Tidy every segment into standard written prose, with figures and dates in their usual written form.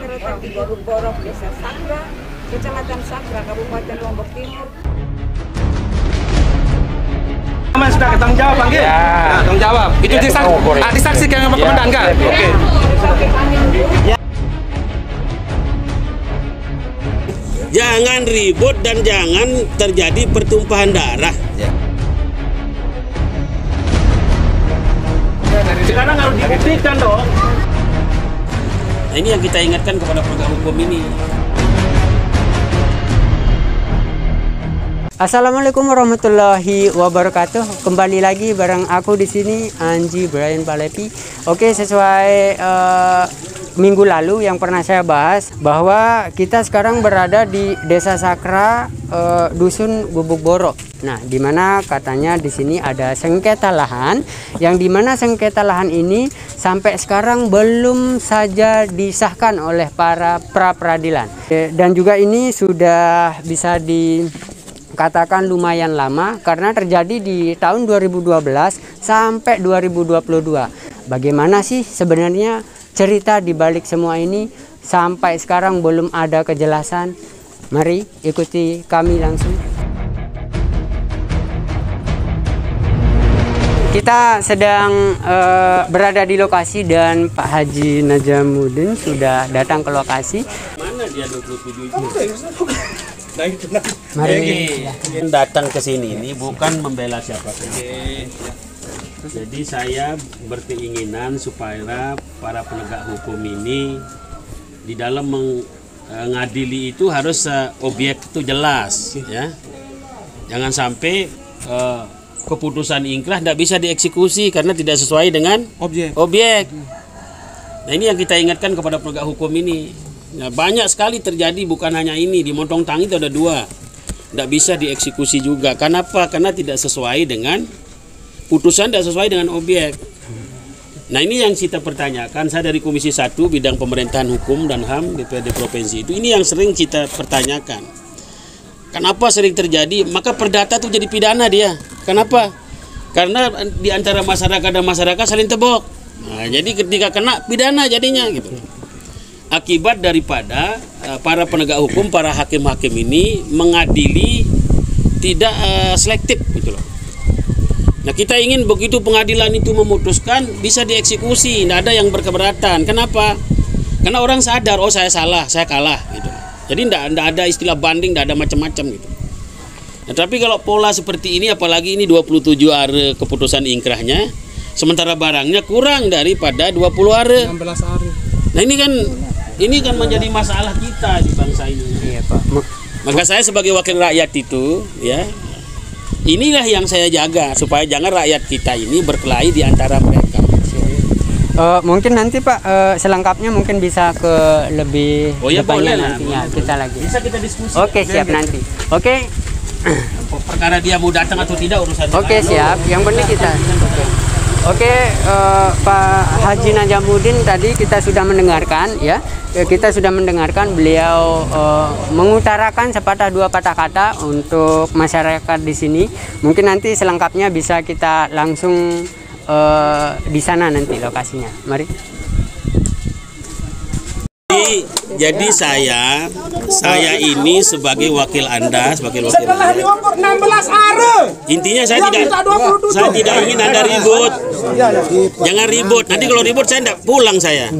terletak di Gubuk Borok, Desa Sakra, Kecamatan Sakra, Kabupaten Lombok Timur. Mas sudah tanggung jawab, Bang? Ya, tanggung jawab. Itu disaksikan sama komandan kan? Oke. Jangan ribut dan jangan terjadi pertumpahan darah. Sekarang harus dibuktikan dong. Nah, ini yang kita ingatkan kepada penegak hukum ini. Assalamualaikum warahmatullahi wabarakatuh. Kembali lagi bareng aku di sini, Anji Brian Palepi. Oke, sesuai minggu lalu yang pernah saya bahas bahwa kita sekarang berada di Desa Sakra, Dusun Gubuk Borok. Nah, dimana katanya di sini ada sengketa lahan, yang dimana sengketa lahan ini sampai sekarang belum saja disahkan oleh para pra peradilan. Dan juga ini sudah bisa dikatakan lumayan lama karena terjadi di tahun 2012 sampai 2022. Bagaimana sih sebenarnya cerita di balik semua ini? Sampai sekarang belum ada kejelasan. Mari ikuti kami langsung. Kita sedang berada di lokasi dan Pak Haji Najamuddin sudah datang ke lokasi. Mana dia 27 itu? Mari Datang ke sini ini bukan membela siapapun. Jadi saya berkeinginan supaya para penegak hukum ini di dalam mengadili itu harus objek itu jelas, ya. Jangan sampai keputusan ingkrah tidak bisa dieksekusi karena tidak sesuai dengan objek. Nah, ini yang kita ingatkan kepada penegak hukum ini. Nah, banyak sekali terjadi, bukan hanya ini. Di Montong Tang itu ada 2. Tidak bisa dieksekusi juga. Kenapa? Karena tidak sesuai dengan putusan, tidak sesuai dengan objek. Nah, ini yang kita pertanyakan. Saya dari Komisi 1 bidang pemerintahan hukum dan HAM DPRD Provinsi itu. Ini yang sering kita pertanyakan. Kenapa sering terjadi? Maka perdata itu jadi pidana dia. Kenapa? Karena di antara masyarakat dan masyarakat saling tebok. Nah, jadi ketika kena pidana jadinya gitu. Akibat daripada para penegak hukum, para hakim-hakim ini mengadili tidak selektif gitu loh. Nah, kita ingin begitu pengadilan itu memutuskan bisa dieksekusi, tidak ada yang berkeberatan. Kenapa? Karena orang sadar, oh saya salah, saya kalah gitu. Jadi tidak ada istilah banding, tidak ada macam-macam gitu. Nah, tapi kalau pola seperti ini, apalagi ini 27 hari keputusan ingkrahnya, sementara barangnya kurang daripada 20 hari. 16 hari. Nah, ini kan menjadi masalah kita di bangsa ini. Iya, Pak. Maka saya sebagai wakil rakyat itu, ya, inilah yang saya jaga supaya jangan rakyat kita ini berkelahi di antara mereka. Mungkin nanti Pak selengkapnya mungkin bisa ke lebih depannya nantinya kita lagi. Bisa kita diskusi. Oke, siap nanti. Oke. Perkara dia mau datang atau tidak urusan. Oke, siap. Yang penting kita. Oke, Pak Haji Najamuddin tadi kita sudah mendengarkan, ya. Kita sudah mendengarkan beliau mengutarakan sepatah dua patah kata untuk masyarakat di sini. Mungkin nanti selengkapnya bisa kita langsung di sana nanti lokasinya. Mari. Jadi saya ini sebagai wakil Anda, sebagai wakil Setelah diukur 16 hari. intinya saya tidak ingin Anda ribut. Jangan ribut. Nanti kalau ribut saya tidak pulang saya.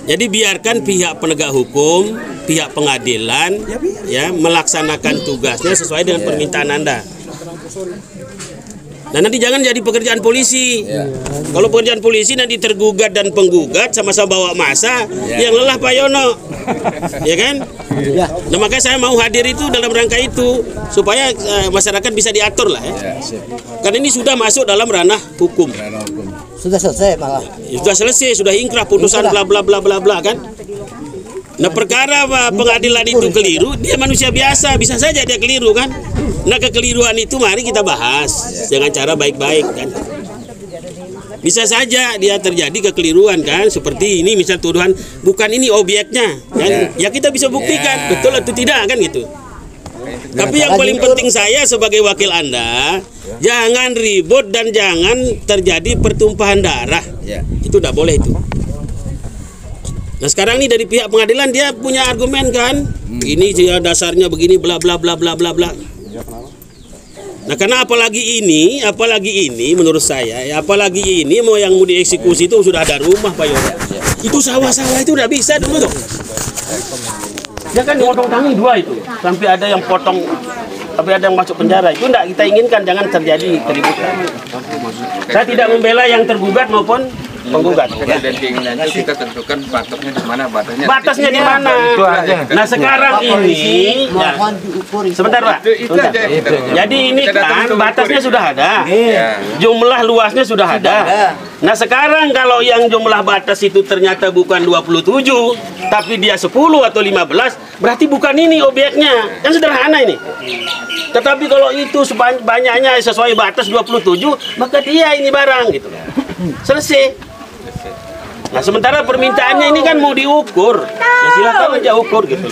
Jadi biarkan pihak penegak hukum, pihak pengadilan ya melaksanakan tugasnya sesuai dengan permintaan Anda. Nah, nanti jangan jadi pekerjaan polisi. Kalau pekerjaan polisi nanti tergugat dan penggugat sama-sama bawa masa, yang lelah Pak Yono, ya kan? Nah, makanya saya mau hadir itu dalam rangka itu supaya masyarakat bisa diatur lah ya. Karena ini sudah masuk dalam ranah hukum. Sudah selesai malah. Sudah selesai, sudah ingkrah putusan bla bla bla bla bla kan? Nah, perkara pengadilan itu keliru, dia manusia biasa, bisa saja dia keliru kan? Nah, kekeliruan itu mari kita bahas dengan cara baik-baik kan. Bisa saja dia terjadi kekeliruan kan, seperti ini misal tuduhan bukan ini objeknya kan? Ya kita bisa buktikan betul atau tidak kan gitu. Tapi yang paling penting saya sebagai wakil Anda, jangan ribut dan jangan terjadi pertumpahan darah. Itu tidak boleh itu. Nah sekarang nih dari pihak pengadilan dia punya argumen kan, ini dia dasarnya begini bla bla bla bla bla bla. Nah karena apalagi ini menurut saya, apalagi ini mau yang mau dieksekusi itu sudah ada rumah Pak Yono. Itu sawah-sawah itu udah bisa dulu tuh. Dia kan potong tangi 2 itu, sampai ada yang potong, sampai ada yang masuk penjara. Itu enggak kita inginkan, jangan terjadi keributan. Saya tidak membela yang tergugat maupun penggugat. Dan keinginannya kita tentukan batasnya di mana, batasnya di mana. Nah sekarang ini, ya, sebentar Pak. Jadi ini kan batasnya sudah ada, jumlah luasnya sudah ada. Nah sekarang kalau yang jumlah batas itu ternyata bukan 27, tapi dia 10 atau 15, berarti bukan ini objeknya. Kan sederhana ini. Tetapi kalau itu banyaknya sesuai batas 27, maka dia ini barang gitu. Selesai. Nah sementara permintaannya ini kan mau diukur, ya silakan aja ukur gitu.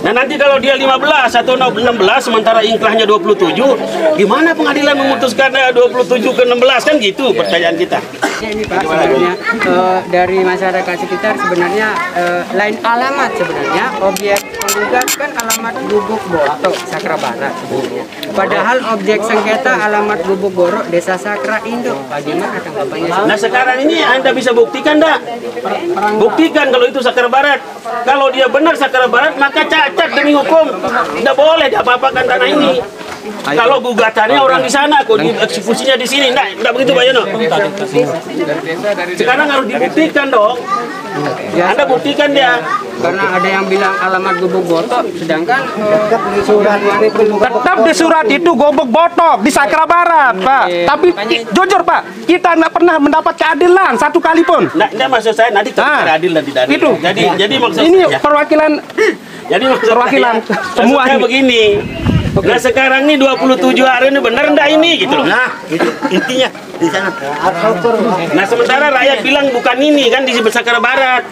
Nah nanti kalau dia 15 atau 16 sementara ingkrahnya 27, gimana pengadilan memutuskan 27 ke 16 kan gitu pertanyaan kita. Ini Pak, sebenarnya dari masyarakat sekitar sebenarnya lain alamat sebenarnya. Objek penggugat kan alamat Gubuk Boto, Sakra Barat sebenarnya. Padahal objek sengketa alamat Gubuk Boro, Desa Sakra Induk. Bagaimana tanggapannya? Nah sekarang ini Anda bisa buktikan enggak? Buktikan kalau itu Sakra Barat. Kalau dia benar Sakra Barat, maka cacat demi hukum. Tidak boleh diapa-apakan tanah ini. Kalau gugatannya orang di sana, kok dieksekusinya di sini, enggak begitu Pak Yono? Sekarang harus dibuktikan dong. Anda buktikan dia. Karena ada yang bilang alamat Gubuk Boto, sedangkan tetap di surat itu Gubuk Boto di Sakra Barat, Pak. Tapi jujur Pak, kita nggak pernah mendapat keadilan satu kali pun. Nah, ini maksud saya nanti adil dan tidak adil. Itu. Jadi maksud ini ya. perwakilan. Jadi maksud perwakilan semua ini begini. Nah sekarang nih 27 hari ini benar enggak ini gitu loh. Nah, itu intinya di sana. Nah sementara rakyat bilang bukan ini kan di Sakra Barat.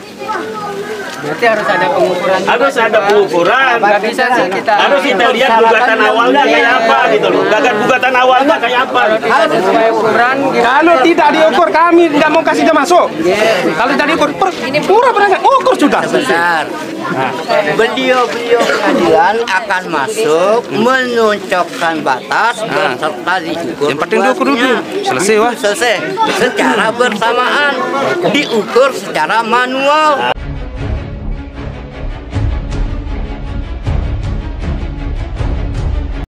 berarti harus ada pengukuran. Harus ada pengukuran. Nggak bisa sih kita. Harus kita lihat gugatan awalnya kayak apa gitu loh. Gugatan awalnya kayak apa? Harus sesuai ukuran. Kalau tidak diukur kami nggak mau kasih dia masuk. Kalau tidak diukur, pura berangkat ukur sudah. Besar. Beliau pengadilan akan masuk menuncukkan batas beserta diukur. Yang penting diukur dulu. Selesai wah. Selesai. Secara bersamaan diukur secara manual.